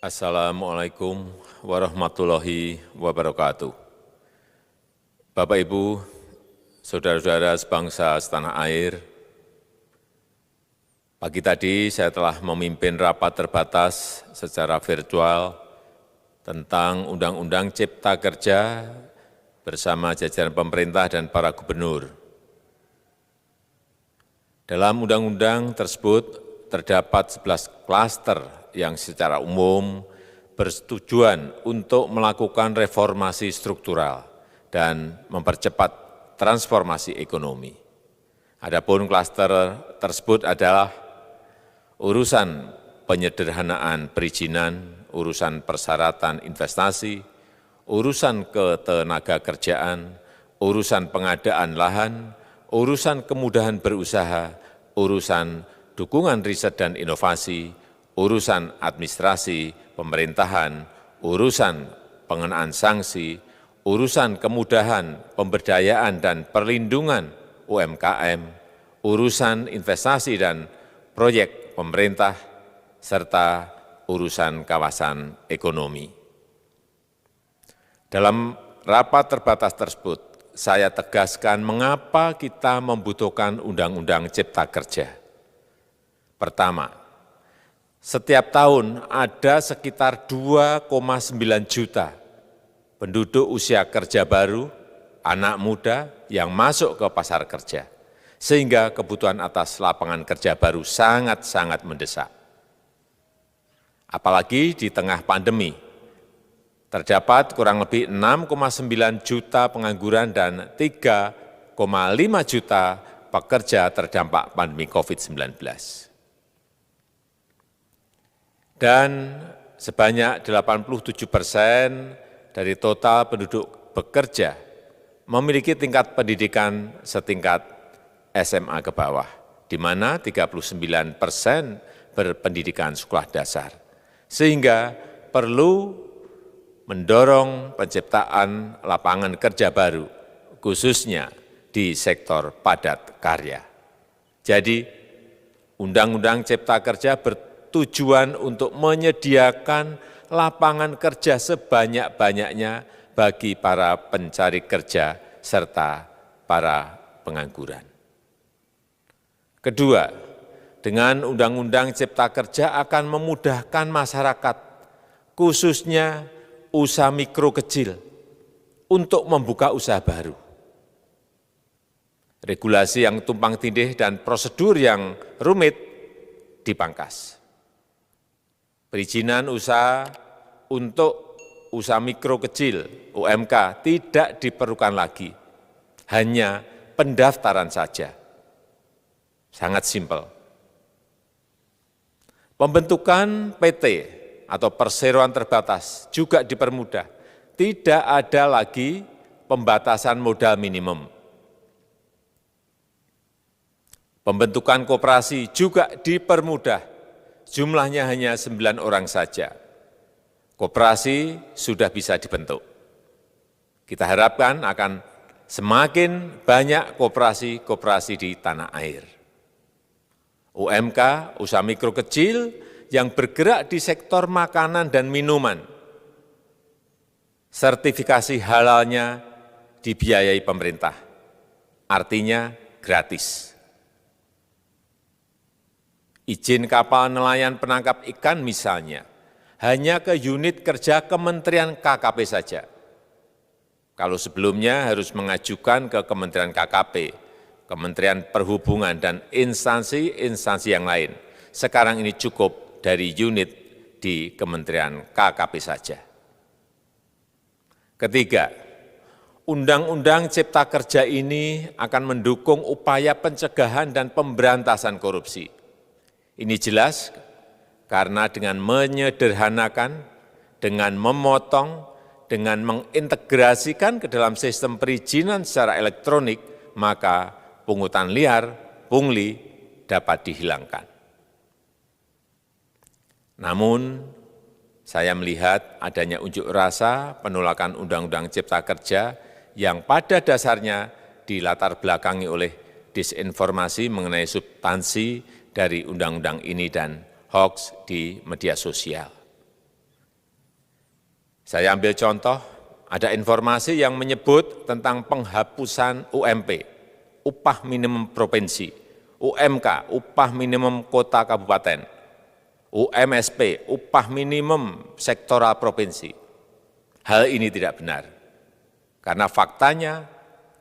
Assalamualaikum warahmatullahi wabarakatuh. Bapak, Ibu, saudara-saudara sebangsa setanah air, pagi tadi saya telah memimpin rapat terbatas secara virtual tentang Undang-Undang Cipta Kerja bersama jajaran pemerintah dan para gubernur. Dalam undang-undang tersebut terdapat 11 klaster yang secara umum bertujuan untuk melakukan reformasi struktural dan mempercepat transformasi ekonomi. Adapun klaster tersebut adalah urusan penyederhanaan perizinan, urusan persyaratan investasi, urusan ketenagakerjaan, urusan pengadaan lahan, urusan kemudahan berusaha, urusan dukungan riset dan inovasi, urusan administrasi pemerintahan, urusan pengenaan sanksi, urusan kemudahan pemberdayaan dan perlindungan UMKM, urusan investasi dan proyek pemerintah, serta urusan kawasan ekonomi. Dalam rapat terbatas tersebut, saya tegaskan mengapa kita membutuhkan Undang-Undang Cipta Kerja. Pertama, setiap tahun ada sekitar 2,9 juta penduduk usia kerja baru, anak muda yang masuk ke pasar kerja, sehingga kebutuhan atas lapangan kerja baru sangat-sangat mendesak. Apalagi di tengah pandemi, terdapat kurang lebih 6,9 juta pengangguran dan 3,5 juta pekerja terdampak pandemi COVID-19. Dan sebanyak 87% dari total penduduk bekerja memiliki tingkat pendidikan setingkat SMA ke bawah, di mana 39% berpendidikan sekolah dasar. Sehingga perlu mendorong penciptaan lapangan kerja baru, khususnya di sektor padat karya. Jadi, Undang-Undang Cipta Kerja bertujuan untuk menyediakan lapangan kerja sebanyak-banyaknya bagi para pencari kerja serta para pengangguran. Kedua, dengan Undang-Undang Cipta Kerja akan memudahkan masyarakat, khususnya usaha mikro kecil, untuk membuka usaha baru. Regulasi yang tumpang tindih dan prosedur yang rumit dipangkas. Perizinan usaha untuk usaha mikro kecil (UMK) tidak diperlukan lagi, hanya pendaftaran saja. Sangat simpel. Pembentukan PT atau perseroan terbatas juga dipermudah. Tidak ada lagi pembatasan modal minimum. Pembentukan koperasi juga dipermudah. Jumlahnya hanya 9 orang saja. Koperasi sudah bisa dibentuk. Kita harapkan akan semakin banyak koperasi-koperasi di tanah air. UMK, usaha mikro kecil yang bergerak di sektor makanan dan minuman, sertifikasi halalnya dibiayai pemerintah, artinya gratis. Izin kapal nelayan penangkap ikan misalnya, hanya ke unit kerja Kementerian KKP saja. Kalau sebelumnya harus mengajukan ke Kementerian KKP, Kementerian Perhubungan, dan instansi-instansi yang lain. Sekarang ini cukup dari unit di Kementerian KKP saja. Ketiga, Undang-Undang Cipta Kerja ini akan mendukung upaya pencegahan dan pemberantasan korupsi. Ini jelas karena dengan menyederhanakan, dengan memotong, dengan mengintegrasikan ke dalam sistem perizinan secara elektronik, maka pungutan liar, pungli dapat dihilangkan. Namun, saya melihat adanya unjuk rasa penolakan Undang-Undang Cipta Kerja yang pada dasarnya dilatar belakangi oleh disinformasi mengenai substansi dari undang-undang ini dan hoax di media sosial. Saya ambil contoh, ada informasi yang menyebut tentang penghapusan UMP, upah minimum provinsi, UMK, upah minimum kota kabupaten, UMSP, upah minimum sektoral provinsi. Hal ini tidak benar, karena faktanya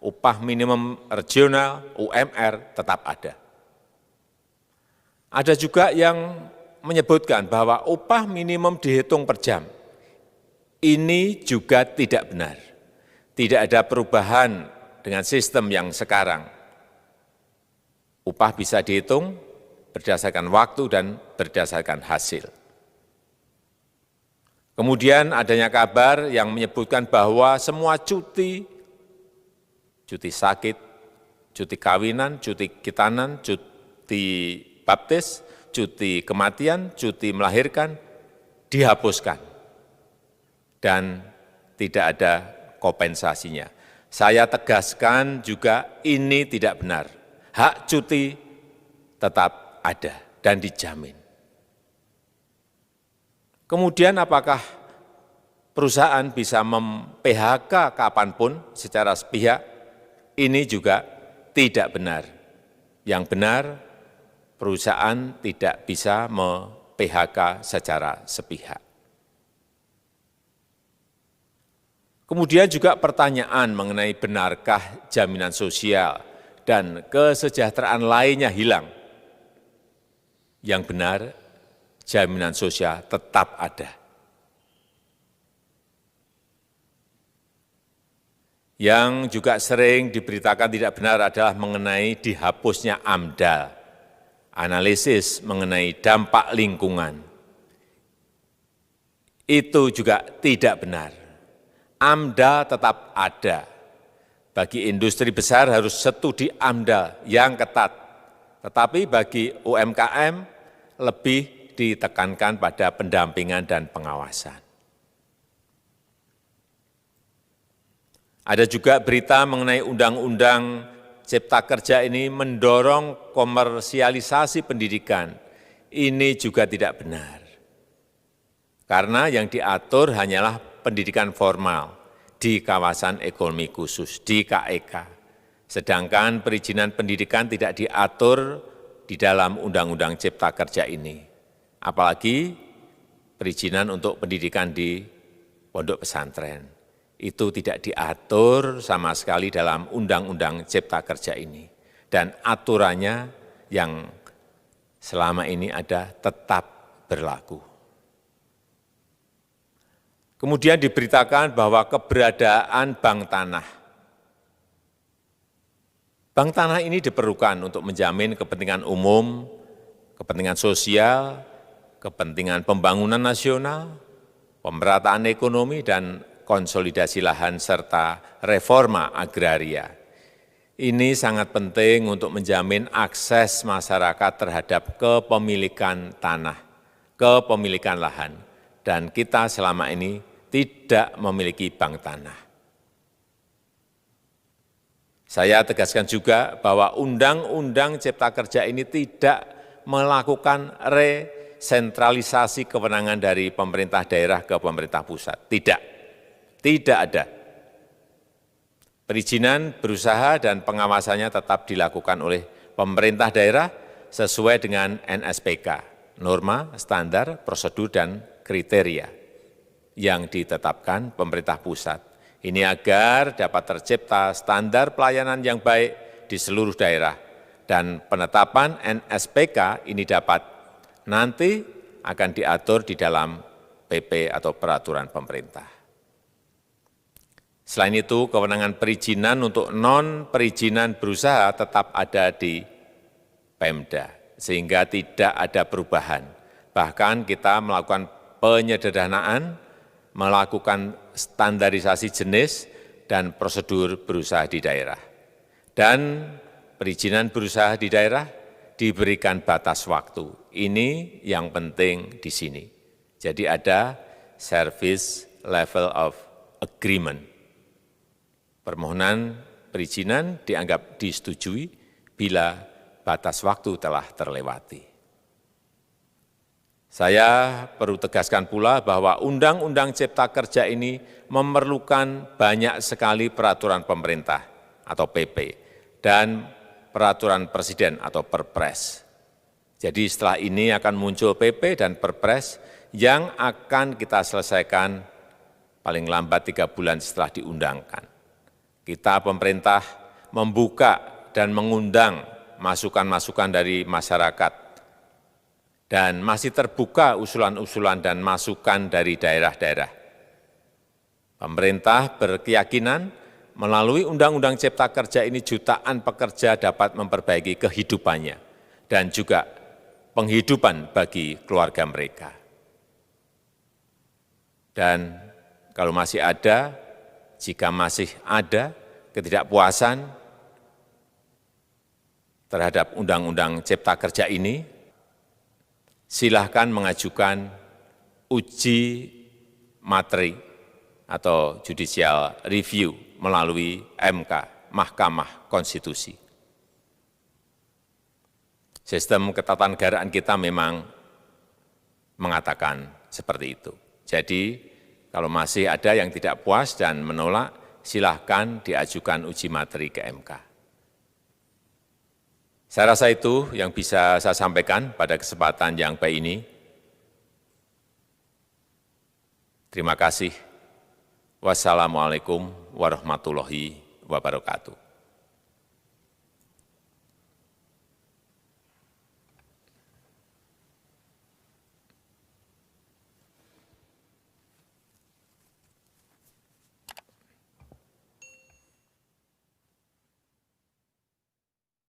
upah minimum regional, UMR, tetap ada. Ada juga yang menyebutkan bahwa upah minimum dihitung per jam. Ini juga tidak benar. Tidak ada perubahan dengan sistem yang sekarang. Upah bisa dihitung berdasarkan waktu dan berdasarkan hasil. Kemudian adanya kabar yang menyebutkan bahwa semua cuti sakit, cuti kawinan, cuti khitanan, cuti baptis, cuti kematian, cuti melahirkan, dihapuskan. Dan tidak ada kompensasinya. Saya tegaskan juga ini tidak benar. Hak cuti tetap ada dan dijamin. Kemudian apakah perusahaan bisa mem-PHK kapanpun secara sepihak? Ini juga tidak benar. Yang benar, perusahaan tidak bisa me-PHK secara sepihak. Kemudian juga pertanyaan mengenai benarkah jaminan sosial dan kesejahteraan lainnya hilang. Yang benar, jaminan sosial tetap ada. Yang juga sering diberitakan tidak benar adalah mengenai dihapusnya AMDAL, analisis mengenai dampak lingkungan. Itu juga tidak benar. AMDAL tetap ada. Bagi industri besar harus studi AMDAL yang ketat. Tetapi bagi UMKM lebih ditekankan pada pendampingan dan pengawasan. Ada juga berita mengenai Undang-Undang Cipta Kerja ini mendorong komersialisasi pendidikan. Ini juga tidak benar. Karena yang diatur hanyalah pendidikan formal di kawasan ekonomi khusus, di KEK. Sedangkan perizinan pendidikan tidak diatur di dalam Undang-Undang Cipta Kerja ini. Apalagi perizinan untuk pendidikan di pondok pesantren. Itu tidak diatur sama sekali dalam Undang-Undang Cipta Kerja ini. Dan aturannya yang selama ini ada tetap berlaku. Kemudian diberitakan bahwa keberadaan bank tanah. Bank tanah ini diperlukan untuk menjamin kepentingan umum, kepentingan sosial, kepentingan pembangunan nasional, pemerataan ekonomi, dan konsolidasi lahan serta reforma agraria. Ini sangat penting untuk menjamin akses masyarakat terhadap kepemilikan tanah, kepemilikan lahan. Dan kita selama ini tidak memiliki bank tanah. Saya tegaskan juga bahwa Undang-Undang Cipta Kerja ini tidak melakukan resentralisasi kewenangan dari pemerintah daerah ke pemerintah pusat. Tidak ada. Perizinan berusaha dan pengawasannya tetap dilakukan oleh pemerintah daerah sesuai dengan NSPK, norma, standar, prosedur, dan kriteria yang ditetapkan pemerintah pusat. Ini agar dapat tercipta standar pelayanan yang baik di seluruh daerah. Dan penetapan NSPK ini dapat nanti akan diatur di dalam PP atau peraturan pemerintah. Selain itu, kewenangan perizinan untuk non-perizinan berusaha tetap ada di Pemda, sehingga tidak ada perubahan. Bahkan kita melakukan penyederhanaan, melakukan standarisasi jenis dan prosedur berusaha di daerah. Dan perizinan berusaha di daerah diberikan batas waktu. Ini yang penting di sini. Jadi ada service level of agreement. Permohonan perizinan dianggap disetujui bila batas waktu telah terlewati. Saya perlu tegaskan pula bahwa Undang-Undang Cipta Kerja ini memerlukan banyak sekali peraturan pemerintah atau PP dan peraturan presiden atau Perpres. Jadi setelah ini akan muncul PP dan Perpres yang akan kita selesaikan paling lambat 3 bulan setelah diundangkan. Kita pemerintah membuka dan mengundang masukan-masukan dari masyarakat dan masih terbuka usulan-usulan dan masukan dari daerah-daerah. Pemerintah berkeyakinan melalui Undang-Undang Cipta Kerja ini jutaan pekerja dapat memperbaiki kehidupannya dan juga penghidupan bagi keluarga mereka. Dan kalau masih ada, jika masih ada ketidakpuasan terhadap Undang-Undang Cipta Kerja ini, silahkan mengajukan uji materi atau judicial review melalui MK, Mahkamah Konstitusi. Sistem ketatanegaraan kita memang mengatakan seperti itu. Jadi, kalau masih ada yang tidak puas dan menolak, silahkan diajukan uji materi ke MK. Saya rasa itu yang bisa saya sampaikan pada kesempatan yang baik ini. Terima kasih. Wassalamualaikum warahmatullahi wabarakatuh.